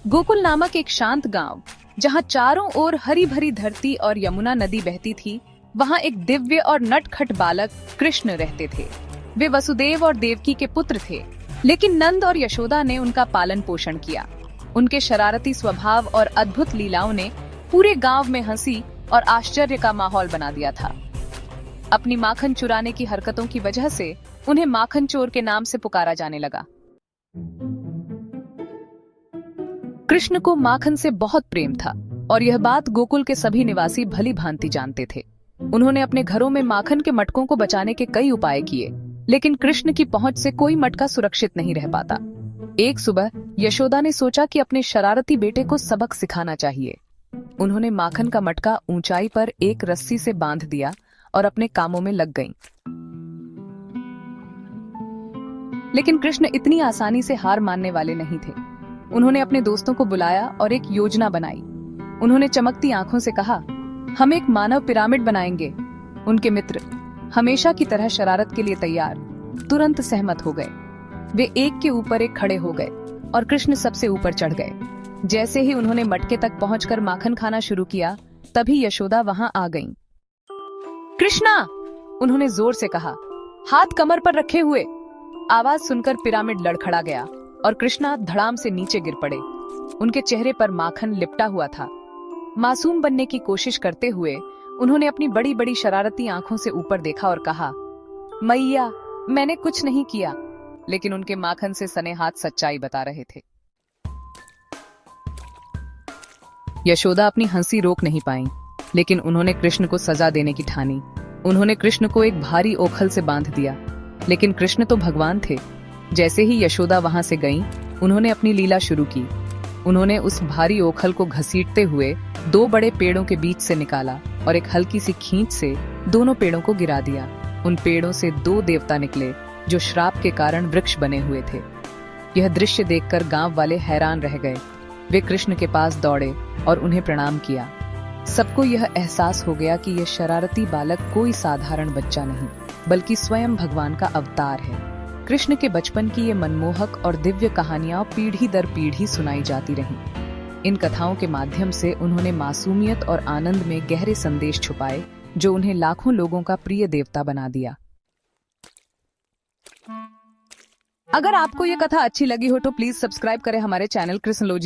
गोकुल नामक एक शांत गांव, जहां चारों ओर हरी भरी धरती और यमुना नदी बहती थी, वहां एक दिव्य और नटखट बालक कृष्ण रहते थे। वे वसुदेव और देवकी के पुत्र थे, लेकिन नंद और यशोदा ने उनका पालन पोषण किया। उनके शरारती स्वभाव और अद्भुत लीलाओं ने पूरे गांव में हंसी और आश्चर्य का माहौल बना दिया था। अपनी माखन चुराने की हरकतों की वजह से उन्हें माखन चोर के नाम से पुकारा जाने लगा। कृष्ण को माखन से बहुत प्रेम था और यह बात गोकुल के सभी निवासी भली भांति जानते थे। उन्होंने अपने घरों में माखन के मटकों को बचाने के कई उपाय किए, लेकिन कृष्ण की पहुंच से कोई मटका सुरक्षित नहीं रह पाता। एक सुबह यशोदा ने सोचा कि अपने शरारती बेटे को सबक सिखाना चाहिए। उन्होंने माखन का मटका ऊंचाई पर एक रस्सी से बांध दिया और अपने कामों में लग गईं। लेकिन कृष्ण इतनी आसानी से हार मानने वाले नहीं थे। उन्होंने अपने दोस्तों को बुलाया और एक योजना बनाई। उन्होंने चमकती आंखों से कहा, हम एक मानव पिरामिड बनाएंगे। उनके मित्र, हमेशा की तरह शरारत के लिए तैयार, तुरंत सहमत हो गए। वे एक के ऊपर एक खड़े हो गए और कृष्ण सबसे ऊपर चढ़ गए। जैसे ही उन्होंने मटके तक पहुंचकर माखन खाना शुरू किया, तभी यशोदा वहां आ गईं। कृष्णा, उन्होंने जोर से कहा, हाथ कमर पर रखे हुए। आवाज सुनकर पिरामिड लड़खड़ा गया और कृष्णा धड़ाम से नीचे गिर पड़े। उनके चेहरे पर माखन लिपटा हुआ था। मासूम बनने की कोशिश करते हुए उन्होंने अपनी बड़ी बड़ी शरारती आंखों से ऊपर देखा और कहा, मैया, मैंने कुछ नहीं किया। लेकिन उनके माखन से सने हाथ सच्चाई बता रहे थे। यशोदा अपनी हंसी रोक नहीं पाईं, लेकिन उन्होंने कृष्ण को सजा देने की ठानी। उन्होंने कृष्ण को एक भारी ओखल से बांध दिया, लेकिन कृष्ण तो भगवान थे। जैसे ही यशोदा वहां से गईं, उन्होंने अपनी लीला शुरू की। उन्होंने उस भारी ओखल को घसीटते हुए दो बड़े पेड़ों के बीच से निकाला और एक हल्की सी खींच से दोनों पेड़ों को गिरा दिया। उन पेड़ों से दो देवता निकले, जो श्राप के कारण वृक्ष बने हुए थे। यह दृश्य देखकर गांव वाले हैरान रह गए। वे कृष्ण के पास दौड़े और उन्हें प्रणाम किया। सबको यह एहसास हो गया कि यह शरारती बालक कोई साधारण बच्चा नहीं, बल्कि स्वयं भगवान का अवतार है। कृष्ण के बचपन की ये मनमोहक और दिव्य कहानियां पीढ़ी दर पीढ़ी सुनाई जाती रहीं। इन कथाओं के माध्यम से उन्होंने मासूमियत और आनंद में गहरे संदेश छुपाए, जो उन्हें लाखों लोगों का प्रिय देवता बना दिया। अगर आपको ये कथा अच्छी लगी हो तो प्लीज सब्सक्राइब करें हमारे चैनल कृष्णलोजी।